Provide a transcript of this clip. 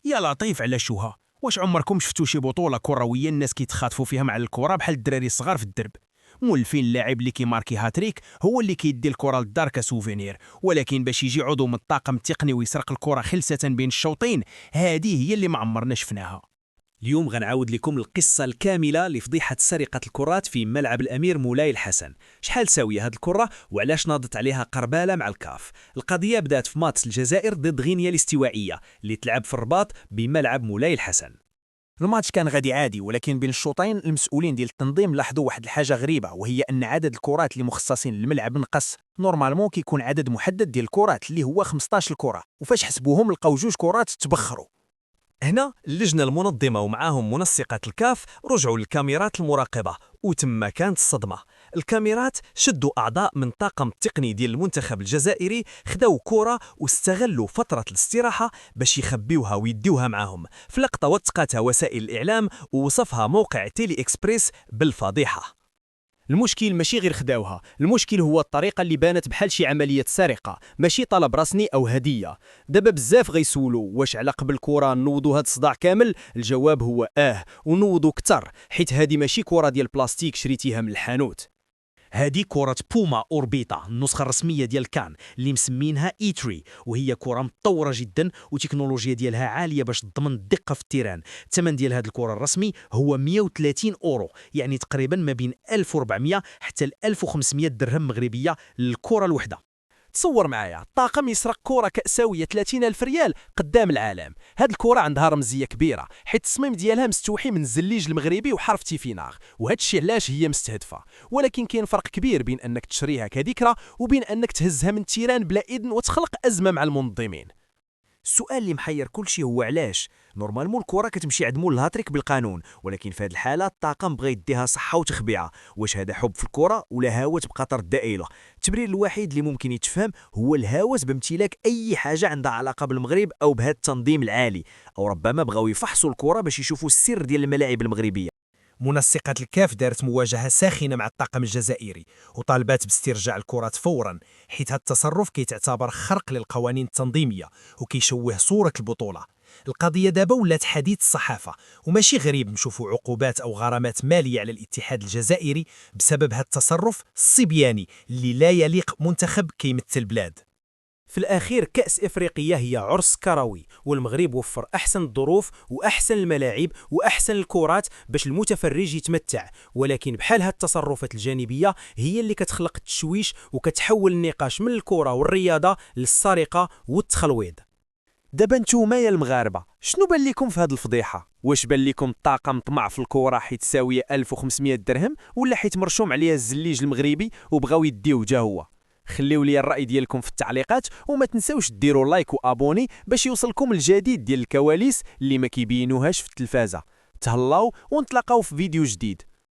يا لطيف على شوها، واش عمركم شفتوا شي بطولة كروية الناس كيتخاطفوا فيها مع الكرة بحال الدراري الصغار في الدرب؟ مولفين اللاعب اللي كيماركي هاتريك هو اللي كيدي الكرة للدار كسوفينير، ولكن باش يجي عضو من الطاقم التقني ويسرق الكرة خلسة بين الشوطين، هذه هي اللي ما عمرنا شفناها. اليوم غنعاود لكم القصة الكاملة لفضيحة سرقة الكرات في ملعب الأمير مولاي الحسن. شحال ساوية هاد الكرة وعلاش ناضت عليها قربالة مع الكاف؟ القضية بدات في ماتش الجزائر ضد غينيا الاستوائية اللي تلعب في الرباط بملعب مولاي الحسن. الماتش كان غادي عادي، ولكن بين الشوطين المسؤولين ديال التنظيم لاحظوا واحد الحاجه غريبه، وهي ان عدد الكرات اللي مخصصين للملعب نقص. نورمالمون كيكون عدد محدد ديال الكرات اللي هو 15 كره، وفاش حسبوهم لقاو 2 كرات تبخروا. هنا اللجنة المنظمة ومعاهم منسقة الكاف رجعوا للكاميرات المراقبة، وتما كانت الصدمة. الكاميرات شدوا أعضاء من طاقم التقني ديال المنتخب الجزائري، خداو كرة واستغلوا فترة الاستراحة باش يخبيوها ويديوها معاهم. في لقطة وثقتها وسائل الإعلام ووصفها موقع تيلي إكسبريس بالفضيحة. المشكل ماشي غير خداوها، المشكل هو الطريقه اللي بانت بحال شي عمليه سرقه، ماشي طلب رسمي او هديه. دابا بزاف غيسولوا واش على قبل كره نوضوا هاد الصداع كامل. الجواب هو ونوضوا كتر، حيت هادي ماشي كره ديال بلاستيك شريتيها من الحانوت. هذه كرة بوما أوربيتا، النسخة الرسمية ديال كان اللي مسمينها E3، وهي كرة متطورة جدا وتكنولوجيا ديالها عالية باش تضمن الدقة في التيران. الثمن ديال هذه الكرة الرسمي هو 130 أورو، يعني تقريبا ما بين 1400 حتى 1500 درهم مغربية للكرة الوحدة. تصور معايا الطاقم يسرق كرة كأساوية 30,000 ريال قدام العالم. هاد الكرة عندها رمزية كبيرة، حيت التصميم ديالها مستوحي من الزليج المغربي وحرف تيفيناغ، وهاد الشيء علاش هي مستهدفة. ولكن كاين فرق كبير بين انك تشريها كذكرى وبين انك تهزها من تيران بلا اذن وتخلق ازمة مع المنظمين. السؤال اللي محير كلشي هو علاش. نورمالمون الكره كتمشي عند مول الهاتريك بالقانون، ولكن في هذه الحاله الطاقم بغى يديها صحه وتخبيعه. واش هذا حب في الكره ولا هوس بقطر الدائله؟ التبرير الوحيد اللي ممكن يتفهم هو الهوس بامتلاك اي حاجه عندها علاقه بالمغرب او بهذا التنظيم العالي، او ربما بغاو يفحصوا الكره باش يشوفوا السر ديال الملاعب المغربيه. منسقة الكاف دارت مواجهة ساخنة مع الطاقم الجزائري وطالبات باسترجاع الكرات فورا، حيث هذا التصرف كيتعتبر خرق للقوانين التنظيمية وكيشوه صورة البطولة. القضية دابا ولات حديث الصحافة، وماشي غريب نشوفوا عقوبات أو غرامات مالية على الاتحاد الجزائري بسبب هذا التصرف الصبياني اللي لا يليق منتخب كيمثل البلاد. في الأخير كأس إفريقية هي عرس كروي، والمغرب وفر أحسن الظروف وأحسن الملاعب وأحسن الكرات باش المتفرج يتمتع، ولكن بحال هاد التصرفات الجانبية هي اللي كتخلق التشويش وكتحول النقاش من الكرة والرياضة للسرقة والتخلويض. دابا نتوما يا المغاربه، شنو بان لكم في هذه الفضيحه؟ واش بان لكم الطاقم طمع في الكره حيت ساويه 1500 درهم، ولا حيت مرشوم عليها الزليج المغربي وبغاو يديوه جا هو؟ خليو لي الرأي ديالكم في التعليقات، وما تنساوش ديروا لايك وابوني باش يوصلكم الجديد ديال الكواليس اللي ما كيبينوهاش في التلفازة. تهلاو ونتلاقاو في فيديو جديد.